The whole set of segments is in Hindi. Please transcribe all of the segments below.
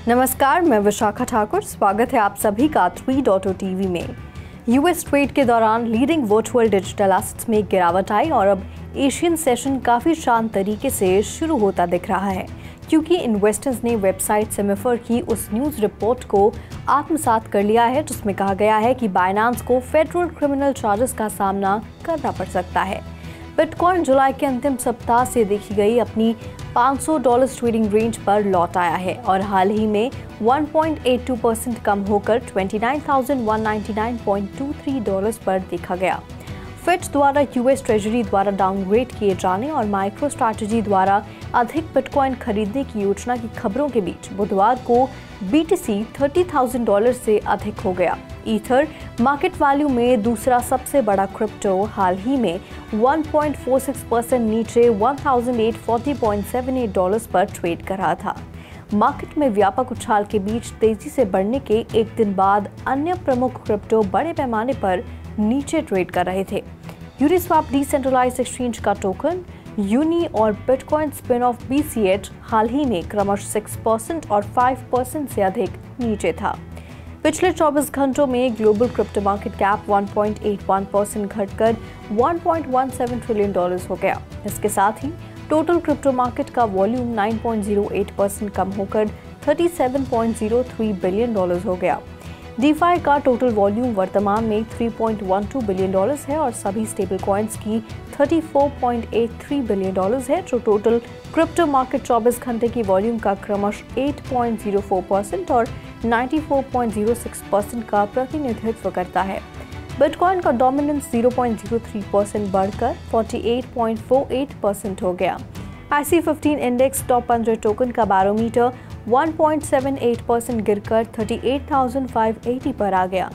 नमस्कार, मैं विशाखा ठाकुर। स्वागत है आप सभी का 3.0 टीवी में। यूएस ट्रेड के दौरान लीडिंग वर्चुअल डिजिटल एसेट्स में गिरावट आई और अब एशियन सेशन काफी शांत तरीके से शुरू होता दिख रहा है, क्योंकि इन्वेस्टर्स ने वेबसाइट सेमेफर की उस न्यूज रिपोर्ट को आत्मसात कर लिया है जिसमें कहा गया है कि बाइनेंस को फेडरल क्रिमिनल चार्जेस का सामना करना पड़ सकता है। बिटकॉइन जुलाई के अंतिम सप्ताह से देखी गई अपनी $500 ट्रेडिंग रेंज पर लौट आया है और हाल ही में 1.82% कम होकर $29,199.23 पर देखा गया। फिच द्वारा यूएस ट्रेजरी द्वारा डाउनग्रेड किए जाने और माइक्रो स्ट्रैटेजी द्वारा अधिक बिटकॉइन खरीदने की योजना की खबरों के बीच बुधवार को बीटीसी $30,000 से अधिक हो गया। ईथर मार्केट वैल्यू में दूसरा सबसे बड़ा क्रिप्टो हाल ही में 1.46% नीचे $1,840.78 पर ट्रेड कर रहा था। मार्केट में व्यापक उछाल के बीच तेजी से बढ़ने के एक दिन बाद अन्य प्रमुख क्रिप्टो बड़े पैमाने पर नीचे ट्रेड कर रहे थे। यूनिस्वैप डिसेंट्रलाइज्ड एक्सचेंज का टोकन यूनी और बिटकॉइन स्पिन ऑफ BCH हाल ही में क्रमशः 6% और 5% से अधिक नीचे था। पिछले 24 घंटों में ग्लोबल क्रिप्टो मार्केट कैप 1.81% घटकर $1.17 ट्रिलियन हो गया। इसके साथ ही टोटल क्रिप्टो मार्केट का वॉल्यूम 9.08% कम होकर $37.03 बिलियन हो गया। डीफाई का टोटल वॉल्यूम वर्तमान में $3.12 बिलियन है और सभी स्टेबल कॉइन्स की $34.83 बिलियन है, जो टोटल क्रिप्टो मार्केट 24 घंटे की वॉल्यूम का क्रमशः 8.04% और 94.06% का प्रतिनिधित्व करता है। बिटकॉइन का डोमिनेंस 0.03% बढ़कर 48.48% हो गया। IC15 इंडेक्स टॉप 100 टोकन का बैरोमीटर 1.78% गिरकर 38,580 पर आ गया।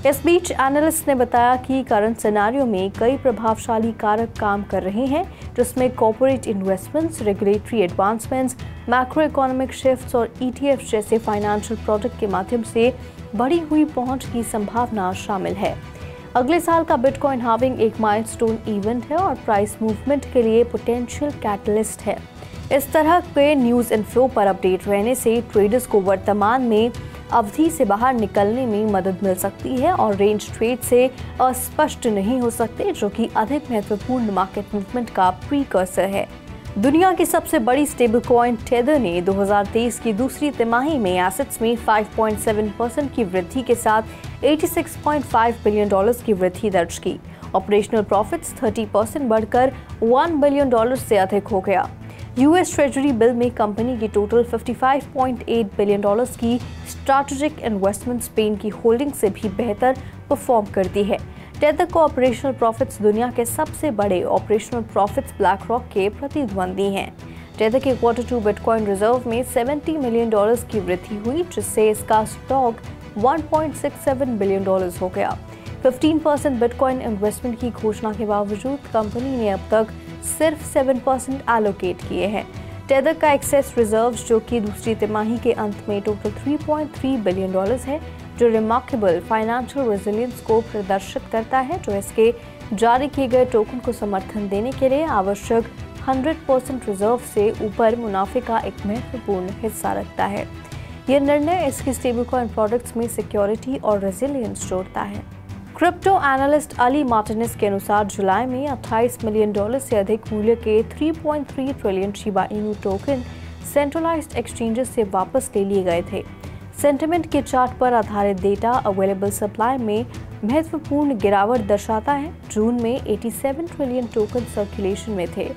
इस बीच एनालिस्ट ने बताया कि करंट सिनेरियो में कई प्रभावशाली कारक काम कर रहे हैं, जिसमें corporate investments, regulatory advancements, macro economic shifts और ETF जैसे फाइनेंशियल प्रोडक्ट के माध्यम से बढ़ी हुई पहुंच की संभावना शामिल है। अगले साल का बिटकॉइन हार्विंग एक माइलस्टोन इवेंट है और प्राइस मूवमेंट के लिए पोटेंशियल कैटलिस्ट है। इस तरह के न्यूज़ इनफ्लो पर अपडेट रहने से ट्रेडर्स को वर्तमान में अवधि से बाहर निकलने में मदद मिल सकती है और रेंज ट्रेड से अस्पष्ट नहीं हो सकते, जो कि अधिक महत्वपूर्ण मार्केट मूवमेंट का प्रीकर्सर है। दुनिया की सबसे बड़ी स्टेबल कॉइन टेदर ने 2023 की दूसरी तिमाही में एसेट्स में 5.7% की वृद्धि के साथ $86.5 बिलियन की वृद्धि दर्ज की। ऑपरेशनल प्रॉफिट्स 30% बढ़कर $1 बिलियन से अधिक हो गया। यूएस ट्रेजरी बिल में कंपनी की टोटल $55.8 बिलियन की स्ट्रैटेजिक इन्वेस्टमेंट स्पेन की होल्डिंग से भी बेहतर परफॉर्म करती है। टेदर को ऑपरेशनल प्रॉफिट्स दुनिया के सबसे बड़े ऑपरेशनल प्रॉफिट्स ब्लैक रॉक के प्रतिद्वंदी हैं। टेदर के Q2 बिटकॉइन रिजर्व में $70 मिलियन की वृद्धि हुई, जिससे इसका स्टॉक $1.67 बिलियन हो गया। 15% बिटकॉइन इन्वेस्टमेंट की घोषणा के बावजूद कंपनी ने अब तक सिर्फ 7% एलोकेट किए हैं। टेदर का एक्सेस रिजर्व्स, जो कि दूसरी तिमाही के अंत में टोटल $3.3 बिलियन है, जो रिमार्केबल फाइनेंशियल रेजिलियंस को प्रदर्शित करता है, जो इसके जारी किए गए टोकन को समर्थन देने के लिए आवश्यक 100% रिजर्व से ऊपर मुनाफे का एक महत्वपूर्ण हिस्सा रखता है। यह निर्णय इसकी स्टेबल कॉइन प्रोडक्ट्स में सिक्योरिटी और रेजिलियंस जोड़ता है। क्रिप्टो एनालिस्ट अली मार्टिनेस के अनुसार जुलाई में $28 मिलियन से अधिक मूल्य के 3.3 trillion Shiba Inu token centralised exchanges से वापस ले लिए गए थे। सेंटिमेंट के चार्ट पर आधारित डेटा अवेलेबल सप्लाई में महत्वपूर्ण गिरावट दर्शाता है। जून में 87 ट्रिलियन टोकन सर्कुलेशन में थे।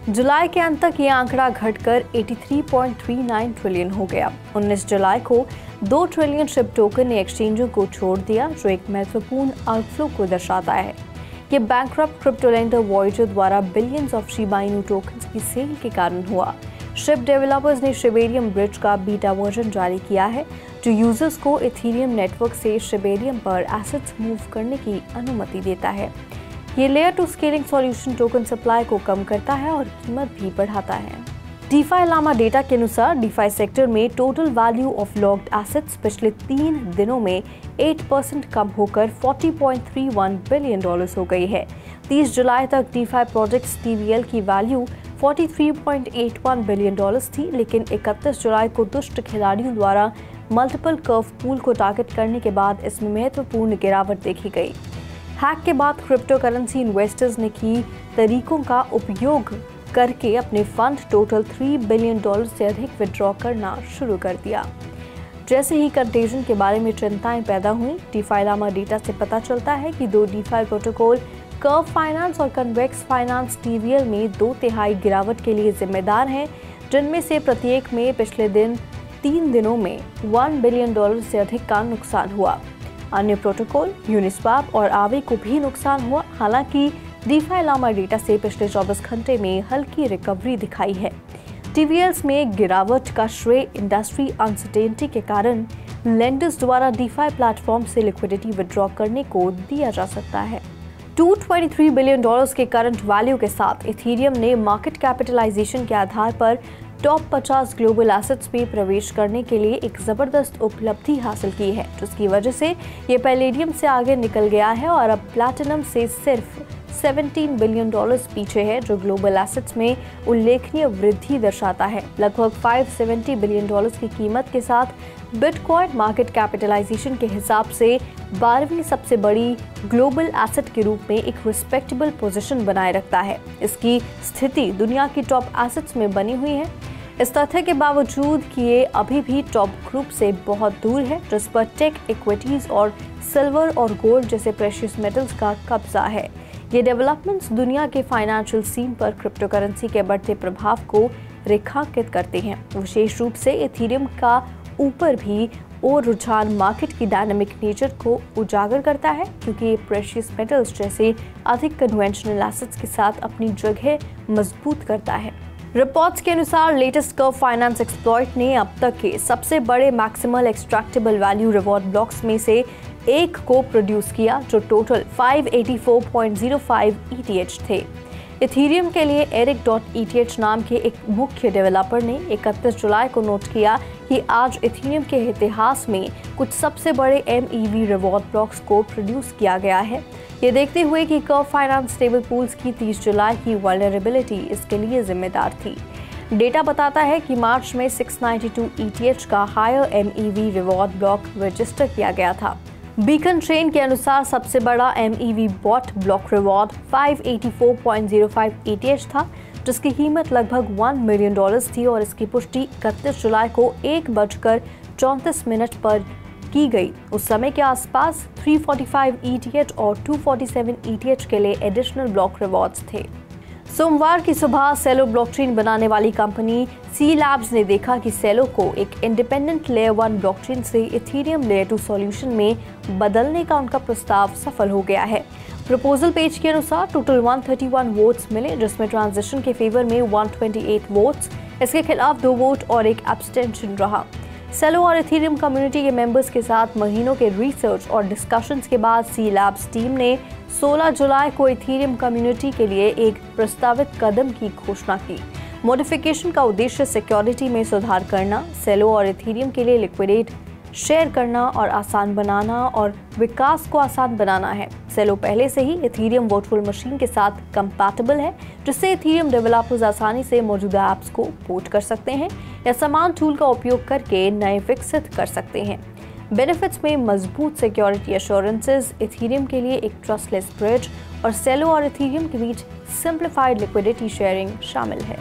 जुलाई के अंत तक ये आंकड़ा घटकर 83.39 ट्रिलियन हो गया। 19 जुलाई को 2 ट्रिलियन शिप टोकन ने एक्सचेंजों को छोड़ दिया, जो एक महत्वपूर्ण आउटफ्लो को दर्शाता है। ये बैंकरप्ट क्रिप्टो लेंडर वॉयेजर द्वारा billions of Shiba Inu tokens की सेल के कारण हुआ। शिप डेवलपर्स ने शिबेरियम ब्रिज का बीटा वर्जन जारी किया है, जो यूजर्स को इथेरियम नेटवर्क से शिबेरियम पर एसेट्स मूव करने की अनुमति देता है। ये layer 2 scaling solution token supply को कम करता है और कीमत भी बढ़ाता है। डीफाई लामा डेटा के अनुसार डीफाई सेक्टर में total value of locked assets पिछले 3 दिनों में 8% कम होकर $40.31 बिलियन हो गई है। 30 जुलाई तक डीफाई प्रोजेक्ट्स TVL की वैल्यू $43.81 बिलियन थी, लेकिन 31 जुलाई को दुष्ट खिलाड़ियों द्वारा मल्टीपल कर्व पूल को टारगेट करने के बाद इसमें महत्वपूर्ण गिरावट देखी गई। हैक के बाद क्रिप्टो करेंसी इन्वेस्टर्स ने की तरीकों का उपयोग करके अपने फंड टोटल $3 बिलियन से अधिक विड्रॉ करना शुरू कर दिया। जैसे ही कंटेजन के बारे में चिंताएं पैदा हुई, डीफाई लामा डेटा से पता चलता है कि 2 डीफाई प्रोटोकॉल कर्व फाइनेंस और कन्वेक्स फाइनेंस TVL में 2/3 गिरावट के लिए जिम्मेदार हैं, जिनमें से प्रत्येक में पिछले 3 दिनों में $1 बिलियन से अधिक का नुकसान हुआ। अन्य प्रोटोकॉल यूनिस्वैप और आवे को भी नुकसान हुआ। हालांकि डीफाई लामा डेटा से पिछले 24 घंटे में हल्की रिकवरी दिखाई है। TVLs में गिरावट का श्रेय इंडस्ट्री अनसर्टेनिटी के कारण लेंडर्स द्वारा डीफाई प्लेटफॉर्म से लिक्विडिटी विड्रॉ करने को दिया जा सकता है। $223 बिलियन के करंट वैल्यू के साथ इथेरियम ने मार्केट कैपिटलाइजेशन के आधार पर टॉप 50 ग्लोबल एसेट्स में प्रवेश करने के लिए एक जबरदस्त उपलब्धि हासिल की है, जिसकी वजह से ये पैलेडियम से आगे निकल गया है और अब प्लैटिनम से सिर्फ $17 बिलियन पीछे है, जो ग्लोबल एसेट्स में उल्लेखनीय वृद्धि दर्शाता है। लगभग $570 बिलियन की कीमत के साथ बिटकॉइन मार्केट कैपिटलाइजेशन के हिसाब से 12वीं सबसे बड़ी ग्लोबल एसेट के रूप में एक रिस्पेक्टेबल पोजीशन बनाए रखता है। इसकी स्थिति दुनिया की टॉप एसेट्स में बनी हुई है, इस तथ्य के बावजूद कि ये अभी भी टॉप ग्रुप से बहुत दूर है, जिस पर टेक, इक्विटीज और सिल्वर और गोल्ड जैसे प्रेशियस मेटल्स का कब्जा है। ये डेवलपमेंट्स दुनिया के फाइनेंशियल सीन पर क्रिप्टो करेंसी के बढ़ते प्रभाव को रेखांकित करते हैं। विशेष रूप से इथेरियम का ऊपर भी और रुझान मार्केट की डायनामिक नेचर को उजागर करता है, क्योंकि ये प्रेशियस मेटल्स जैसे अधिक कन्वेंशनल एसेट्स के साथ अपनी जगह मजबूत करता है। रिपोर्ट्स के अनुसार लेटेस्ट कर्व फाइनेंस एक्सप्लॉइट ने अब तक के सबसे बड़े maximal extractable value reward blocks में से एक को प्रोड्यूस किया, जो टोटल 584.05 ETH थे। इथेरियम के लिए eric.eth नाम के एक मुख्य डेवलपर ने 31 जुलाई को नोट किया कि आज इथेरियम के इतिहास में कुछ सबसे बड़े MEV रिवॉर्ड ब्लॉक्स को प्रोड्यूस किया गया है। ये देखते हुए कि कर्व फाइनेंस स्टेबल पूल्स की 30 जुलाई की वल्नरेबिलिटी इसके लिए जिम्मेदार थी। डेटा बताता है कि मार्च में 692 ETH का higher MEV reward block register किया गया था। बीकन ट्रेन के अनुसार सबसे बड़ा MEV bot block reward 584.05 ETH था, जिसकी कीमत लगभग $1 मिलियन थी और इसकी पुष्टि 31 जुलाई को 1:34 पर की गई। उस समय के आसपास 345 ETH और 247 ETH के लिए एडिशनल ब्लॉक रिवॉर्ड्स थे। सोमवार की सुबह सेलो ब्लॉकचेन बनाने वाली कंपनी सी लैब्स ने देखा कि सेलो को एक इंडिपेंडेंट लेयर 1 ब्लॉकचेन से इथेरियम लेयर 2 सॉल्यूशन में बदलने का उनका प्रस्ताव सफल हो गया है। प्रपोजल पेज के अनुसार टोटल 131 वोट्स मिले, जिसमें ट्रांजिशन के फेवर में 128 वोट्स, इसके खिलाफ 2 वोट और एक एब्सटेंशन रहा। सेलो और इथेरियम कम्युनिटी के मेंबर्स के साथ महीनों के रिसर्च और डिस्कशंस के बाद सी लैब्स टीम ने 16 जुलाई को इथेरियम कम्युनिटी के लिए एक प्रस्तावित कदम की घोषणा की। मॉडिफिकेशन का उद्देश्य सिक्योरिटी में सुधार करना, सेलो और इथेरियम के लिए लिक्विडेट शेयर करना और आसान बनाना और विकास को आसान बनाना है। सेलो पहले से ही इथेरियम वर्चुअल मशीन के साथ कंपैटिबल है, जिससे इथेरियम डेवलपर्स आसानी से मौजूदा ऐप्स को पोर्ट कर सकते हैं या समान टूल का उपयोग करके नए विकसित कर सकते हैं। बेनिफिट्स में मजबूत सिक्योरिटी एश्योरेंसेस, इथेरियम के लिए एक ट्रस्टलेस ब्रिज और सेलो और इथेरियम के बीच सिंप्लीफाइड लिक्विडिटी शेयरिंग शामिल है।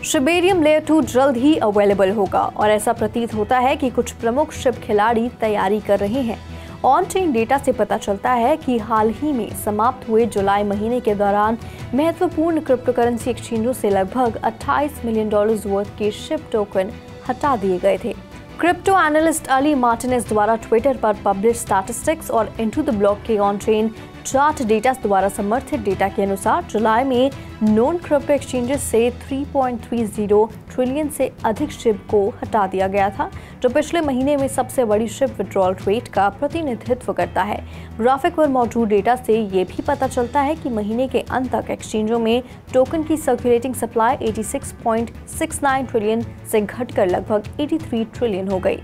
शिबेरियम लेयर 2 जल्द ही अवेलेबल होगा और ऐसा प्रतीत होता है कि कुछ प्रमुख शिप खिलाड़ी तैयारी कर रहे हैं। ऑन चेन डेटा से पता चलता है कि हाल ही में समाप्त हुए जुलाई महीने के दौरान महत्वपूर्ण क्रिप्टो करेंसी एक्सचेंजों से लगभग $28 मिलियन वर्थ के शिप टोकन हटा दिए गए थे। क्रिप्टो एनालिस्ट अली मार्टिनेज द्वारा ट्विटर पर पब्लिश स्टैटिस्टिक्स और इनटू द ब्लॉक के ऑन चेन चार्ट डेटा द्वारा समर्थित डेटा के अनुसार जुलाई में नॉन क्रिप्टो एक्सचेंजेस से 3.30 ट्रिलियन से अधिक शिप को हटा दिया गया था, जो पिछले महीने में सबसे बड़ी शिप विड्रॉल रेट का प्रतिनिधित्व करता है। ग्राफिक पर मौजूद डेटा से ये भी पता चलता है कि महीने के अंत तक एक्सचेंजों में टोकन की सर्कुलेटिंग सप्लाई 86.69 ट्रिलियन से घटकर लगभग 83 ट्रिलियन हो गई।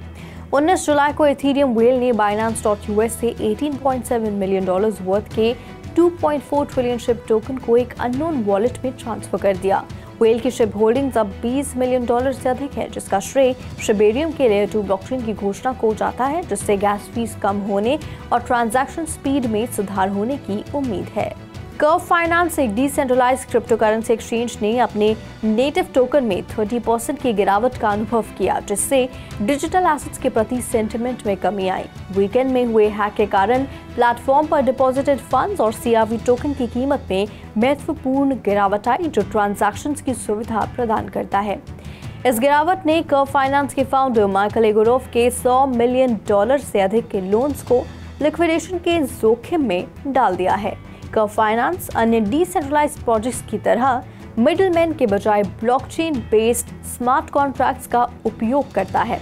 19 जुलाई को इथेरियम व्हेल ने Binance.US से $18.7 मिलियन वर्थ के 2.4 ट्रिलियन शिप टोकन को एक अननोन वॉलेट में ट्रांसफर कर दिया। व्हेल की शिप होल्डिंग्स अब $20 मिलियन से अधिक है, जिसका श्रेय शिबेरियम के लेयर 2 ब्लॉकचेन की घोषणा को जाता है, जिससे गैस फीस कम होने और ट्रांजैक्शन स्पीड में सुधार होने की उम्मीद है। कर्व फाइनेंस, एक डिसेंट्रलाइज्ड क्रिप्टोकरेंसी एक्सचेंज, ने अपने नेटिव टोकन में 30% की गिरावट का अनुभव किया, जिससे डिजिटल एसेट्स के प्रति सेंटिमेंट में कमी आई। वीकेंड में हुए हैक के कारण प्लेटफॉर्म पर डिपॉजिटेड फंड्स और CRV टोकन की कीमत में महत्वपूर्ण गिरावट आई, जो ट्रांजैक्शंस की सुविधा प्रदान करता है। इस गिरावट ने कर्व फाइनेंस के फाउंडर माइकल एगोरोव के $100 मिलियन से अधिक के लोन्स को लिक्विडेशन के जोखिम में डाल दिया है। कर्व फाइनेंस अन्य डिसेंट्रलाइज्ड प्रोजेक्ट्स की तरह मिडलमैन के बजाय ब्लॉकचेन बेस्ड स्मार्ट कॉन्ट्रैक्ट्स का उपयोग करता है।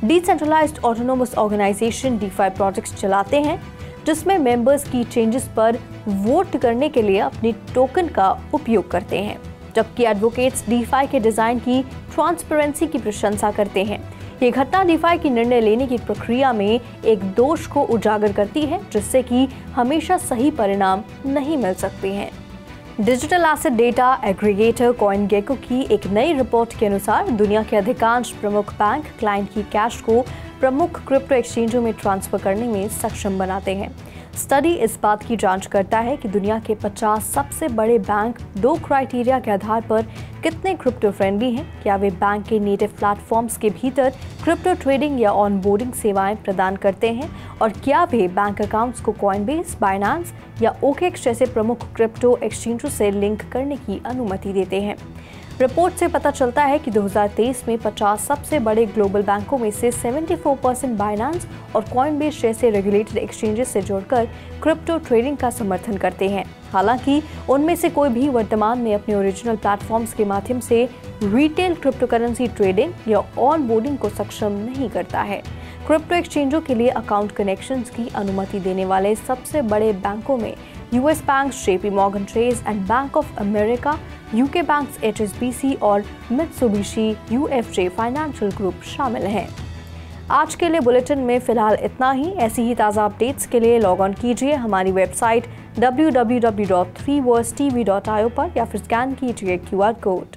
Decentralised autonomous organisation DeFi projects चलाते हैं, जिसमें मेंबर्स की चेंजेस पर वोट करने के लिए अपनी टोकन का उपयोग करते हैं, जबकि एडवोकेट्स DeFi के डिजाइन की ट्रांसपेरेंसी की प्रशंसा करते हैं। ये घटना DeFi की निर्णय लेने की प्रक्रिया में एक दोष को उजागर करती है, जिससे कि हमेशा सही परिणाम नहीं मिल सकते हैं। Digital asset data aggregator CoinGecko की एक नई रिपोर्ट के अनुसार दुनिया के अधिकांश प्रमुख बैंक क्लाइंट की कैश को प्रमुख क्रिप्टो एक्सचेंजों में ट्रांसफर करने में सक्षम बनाते हैं। स्टडी इस बात की जांच करता है कि दुनिया के 50 सबसे बड़े बैंक 2 क्राइटेरिया के आधार पर कितने क्रिप्टो फ्रेंडली हैं। क्या वे बैंक के नेटिव प्लेटफॉर्म्स के भीतर क्रिप्टो ट्रेडिंग या ऑनबोर्डिंग सेवाएं प्रदान करते हैं, और क्या वे बैंक अकाउंट्स को कॉइनबेस, बाइनेंस या OKX जैसे प्रमुख क्रिप्टो एक्सचेंजों से लिंक करने की अनुमति देते हैं। रिपोर्ट से पता चलता है कि 2023 में 50 सबसे बड़े ग्लोबल बैंकों में से 74% बाइनेंस और कॉइनबेस जैसे रेगुलेटेड एक्सचेंजेस से जुड़कर क्रिप्टो ट्रेडिंग का समर्थन करते हैं। हालांकि उनमें से कोई भी वर्तमान में अपने ओरिजिनल प्लेटफॉर्म्स के माध्यम से रिटेल क्रिप्टोकरेंसी ट्रेडिंग या ऑनबोर्डिंग को सक्षम नहीं करता है। क्रिप्टो एक्सचेंजों के लिए अकाउंट कनेक्शंस की अनुमति देने वाले सबसे बड़े बैंकों में US banks JP Morgan Chase and bank of America, UK banks HSBC और Mitsubishi UFJ फाइनेंशियल ग्रुप शामिल हैं। आज के लिए बुलेटिन में फिलहाल इतना ही। ऐसी ही ताज़ा अपडेट्स के लिए लॉग ऑन कीजिए हमारी वेबसाइट www.3versetv.io पर या फिर स्कैन कीजिए QR कोड।